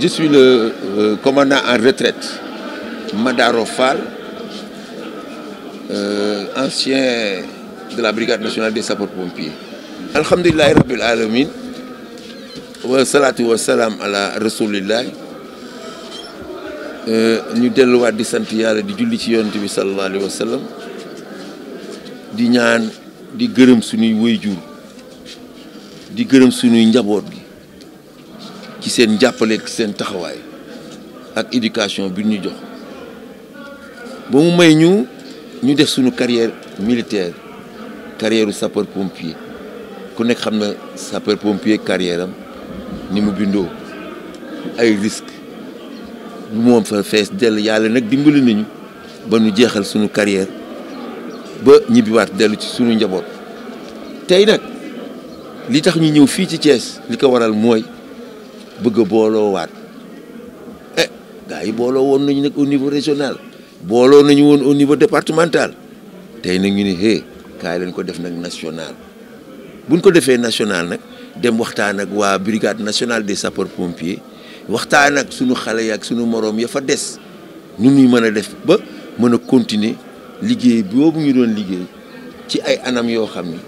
Je suis le commandant en retraite, Madaro Fall, ancien de la Brigade nationale des sapeurs-pompiers. Alhamdulillahi Rabbil Alamin, wa salatu wa salam ala Rasulillah. ñu delluwaat di sant yàlla di julli ci yonent bi sallallahu alayhi wa sallam di ñaan di gërëm suñuy waajur di gërëm suñuy njaboot gi ci seen jàppale ci seen taxawaay ak éducation bi ñu jox ba mu may ñu def suñu carrière militaire carrière sapeur pompier ku nekk xam na sapeur pompier carrière am ni mu bindoo ay risque lu moom fa fees dell yàlla nag dimbali nañu ba ñu jeexal suñu carrière ba ñibbiwaat dellu ci suñu njaboot tey nag li tax ñu ñëw fii ci Thiès li ko waral mooy bëgg a booloo waat gars yi booloo woon nañu nag au niveau régional booloo nañu woon au niveau départemental tey nag ñu ne kaay leen ko def nag national buñ ko defee national nag dem waxtaan ak waa brigade nationale des sapeurs pompiers waxtaan ak sunu xale yi ak sunu moroom ya fa des nu ñuy mën a def ba mën a continuer liggéey boobu ñu doon liggéey ci ay anam yoo xam ne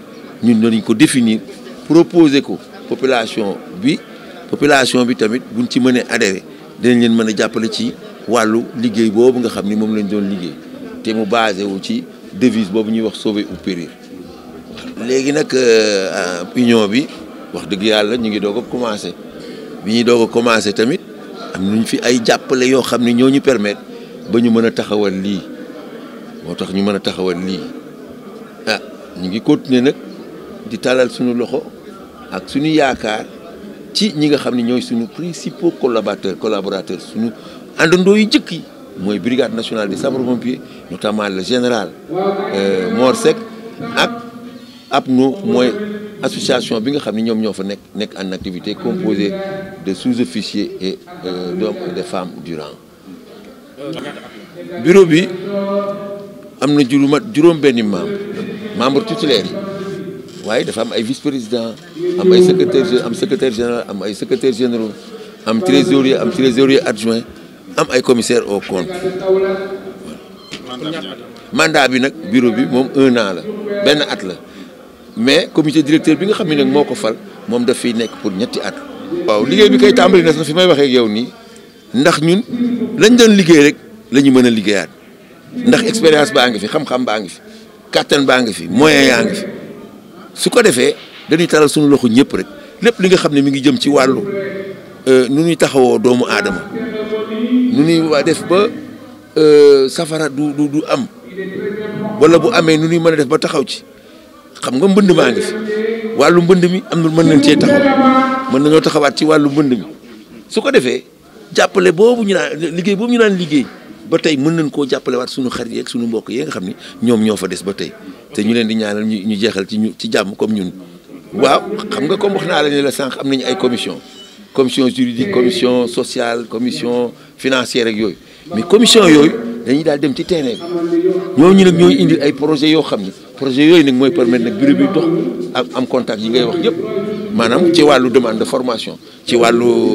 ñun dinañ ko définir proposer ko population bi tamit buñ ci mënee adhérer dinañ leen mën a jàppale ci wàllu liggéey boobu nga xam ni moom lañ doon liggéey te mu basé wu ci devise boobu ñuy wax sauver ou périr. léegi nag union bi wax dëgg yàlla ñu ngi doog a commencé. bi ñuy doog a commencé tamit am nañ fi ay jàppale yoo xam ne ñoo ñu permettre ba ñu mën a taxawal lii moo tax ñu mën a taxawal lii ñu ngi continuer nag di talal suñu loxo ak suñu yaakaar ci ñi nga xam ne ñooy suñu principaux collaborateurs suñu àndandoo yu jëkk yi mooy brigade nationale des sapeurs-pompiers notamment le général Mor Seck ak APNO mooy association bi nga xam ne ñoom ñoo fa nekk en activité composée de sous-officiers et d'hommes et de femmes du rang. bureau bi am na juróom-benni membre titulaire yi waaye dafa am ay vice-président am ay secrétaire général am ay secrétaire généraux am trésorier adjoint am ay commissaire aux comptes. mandat bi nag bureau bi moom 1 an la benn at la. mais comité directeur bi nga xam ne nag moo ko fal moom daf fiy nekk pour ñetti at. waaw liggéey bi kay tàmbali na fi may waxee ak yow nii ndax ñun lañ doon liggéey rek la ñu mën a liggéeyaat ndax expérience baa ngi fi xam-xam baa ngi fi kattan baa ngi fi moyen yaa ngi fi su ko defee dañuy talal suñu loxo ñëpp rek lépp li nga xam ne mi ngi jëm ci wàllu nu ñuy taxawoo doomu aadama nu ñuy waa def ba safara du am wala bu amee nu ñuy mën a def ba taxaw ci. xam nga mbënd maa ngi fi wàllu mbënd mi am na mën nañ cee taxaw mën nañoo taxawaat ci wàllu mbënd mi su ko defee jàppale boobu ñu naan liggéey ba tey mën nañ koo jàppale waat suñu xarit yi ak suñu mbokk yi nga xam ni ñoom ñoo fa des ba tey te ñu leen di ñaanal ñu jeexal ci jàmm comme ñun. waaw xam nga comme wax naa la ne la sànq am nañu ay commission juridique commission sociale commission financière ak yooyu mais commission yooyu dañuy daal dem ci terrain bi ñooñu nag ñooy indi ay projets yoo xam ni projet yooyu nag mooy permettre nag bureau bi dox am contact yi ngay wax yëpp maanaam ci wàllu demande de formation ci wàllu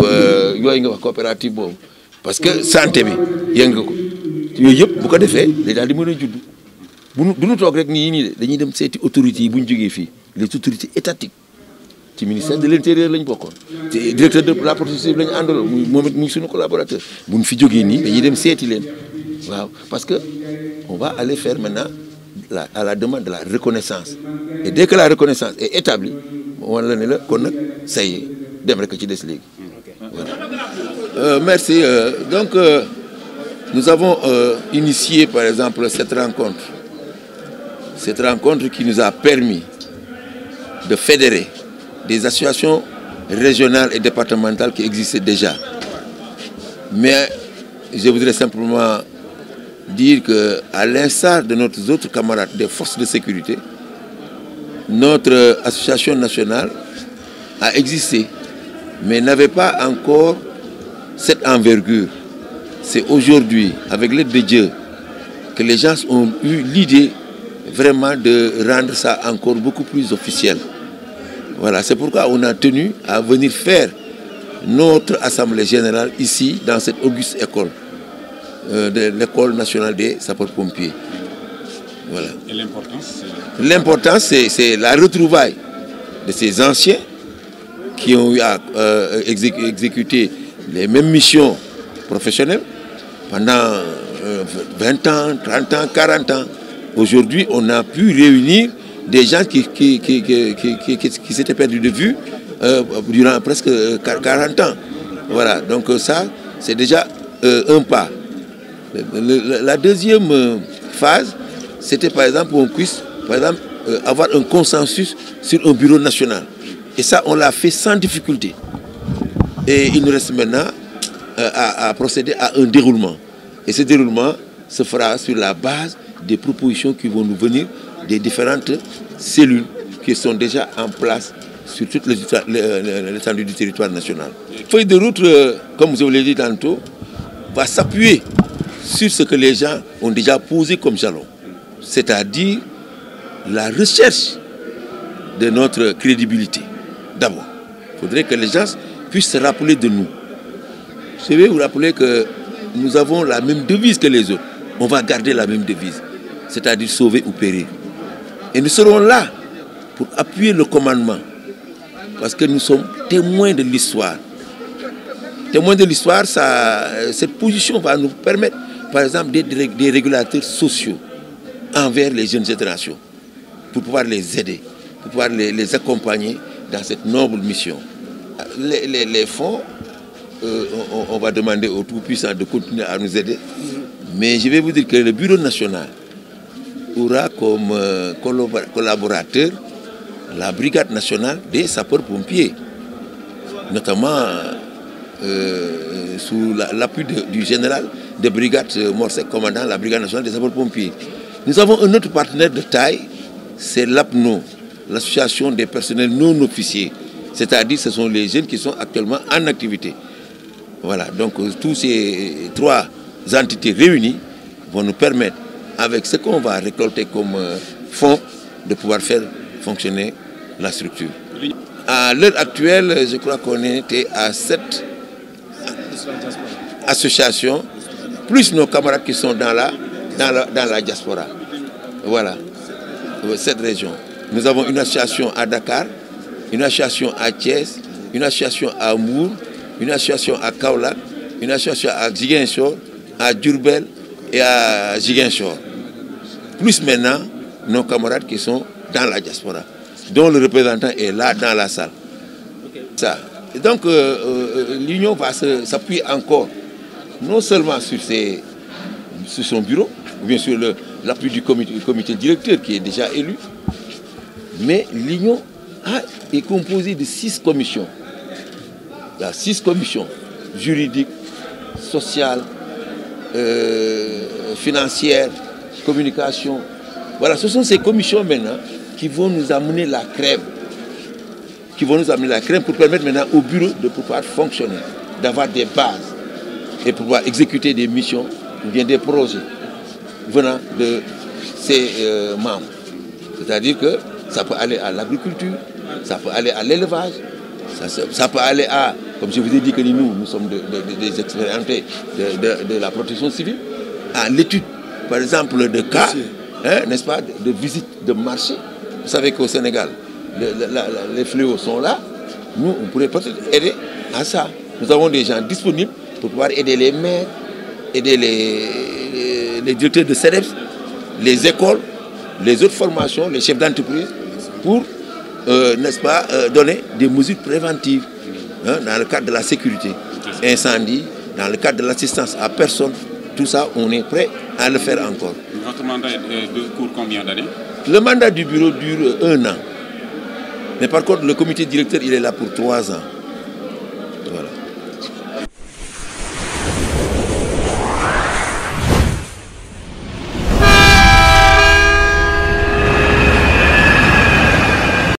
yooyu nga wax coopérative boobu parce que santé bi yëng nga ko yooyu yëpp bu ko defee day daal di mën a judd du ñu toog rek nii de dañuy dem seeti autorités yi bu ñu jógee fii les autorités étatiques ci ministère de l'intérieur lañ bokkoon te directeur de la protection civile lañu àndaloon moom it muy suñu collaborateur bu ñu fi jógee nii dañuy dem seeti leen waaw parce que on va aller faire maintenant à la demande de la reconnaissance et dès que la reconnaissance est établie wan la ne la kon nag say dem rek ci des léegi voilà. Merci donc nous avons initié par exemple cette rencontre qui nous a permis de fédérer des associations régionales et départementales qui existaient déjà mais je voudrais simplement dire que à l'instar de nos autres camarades des forces de sécurité, notre association nationale a existé, mais n'avait pas encore cette envergure. C'est aujourd'hui, avec l'aide de Dieu, que les gens ont eu l'idée vraiment de rendre ça encore beaucoup plus officiel. Voilà, c'est pourquoi on a tenu à venir faire notre Assemblée générale ici, dans cette auguste école, de l'École nationale des sapeurs-pompiers. Voilà. Et l'importance? L'importance, c'est la retrouvaille de ces anciens qui ont eu à exécuter les mêmes missions professionnelles pendant 20 ans, 30 ans, 40 ans. Aujourd'hui, on a pu réunir des gens qui s'étaient perdus de vue durant presque 40 ans. Voilà, donc ça, c'est déjà un pas. La deuxième phase, c'était par exemple qu'on puisse avoir un consensus sur un bureau national. Et ça, on l'a fait sans difficulté. Et il nous reste maintenant à procéder à un déroulement. Et ce déroulement se fera sur la base des propositions qui vont nous venir des différentes cellules qui sont déjà en place sur toute l'étendue du territoire national. La feuille de route, comme je vous l'ai dit tantôt, va s'appuyer sur ce que les gens ont déjà posé comme jalon, c'est-à-dire la recherche de notre crédibilité. D'abord, il faudrait que les gens puissent se rappeler de nous. Je vais vous rappeler que nous avons la même devise que les autres. On va garder la même devise, c'est-à-dire sauver ou périr. Et nous serons là pour appuyer le commandement, parce que nous sommes témoins de l'histoire. Témoins de l'histoire, cette position va nous permettre, par exemple, d'être des régulateurs sociaux envers les jeunes générations, pour pouvoir les aider, pour pouvoir les accompagner dans cette noble mission. Les fonds, on va demander aux tout-puissants de continuer à nous aider, mais je vais vous dire que le Bureau national aura comme collaborateur la Brigade nationale des sapeurs-pompiers, notamment sous l'appui du général de brigade Morsec, commandant la Brigade nationale des sapeurs-pompiers. Nous avons un autre partenaire de taille, c'est l'APNO, l'association des personnels non officiers. C'est-à-dire ce sont les jeunes qui sont actuellement en activité. Voilà, donc tous ces trois entités réunies vont nous permettre, avec ce qu'on va récolter comme fonds, de pouvoir faire fonctionner la structure. À l'heure actuelle, je crois qu'on était à 7 associations, plus nos camarades qui sont dans la diaspora. Voilà, cette région. Nous avons une association à Dakar, une association à Thiès, une association à Mour, une association à Kaolack, une association à Ziguinchor, à Diourbel et à Ziguinchor. Plus maintenant, nos camarades qui sont dans la diaspora, dont le représentant est là dans la salle. Ça. Et donc, l'Union va s'appuyer encore, non seulement sur son bureau, ou bien sur l'appui du comité directeur qui est déjà élu, mais l'Union est composée de 6 commissions. Il y a 6 commissions juridiques, sociales, financières, communication. Voilà, ce sont ces commissions maintenant qui vont nous amener la crème. Qui vont nous amener la crème pour permettre maintenant au bureau de pouvoir fonctionner, d'avoir des bases et pouvoir exécuter des missions ou bien des projets venant de ses membres. C'est-à-dire que ça peut aller à l'agriculture, ça peut aller à l'élevage, ça peut aller à, comme je vous ai dit que nous sommes des expérimentés de la protection civile, à l'étude, par exemple, de cas, n'est-ce pas, de visite de marché. Vous savez qu'au Sénégal, les fléaux sont là. Nous, on pourrait peut-être aider à ça. Nous avons des gens disponibles pour pouvoir aider les maires, aider les directeurs de CEDEPS, les écoles, les autres formations, les chefs d'entreprise, pour, n'est-ce pas, donner des mesures préventives dans le cadre de la sécurité, incendie, dans le cadre de l'assistance à personne. Tout ça, on est prêt à le faire encore. Votre mandat court combien d'années? Le mandat du bureau dure 1 an. Mais par contre, le comité directeur, il est là pour 3 ans. Voilà.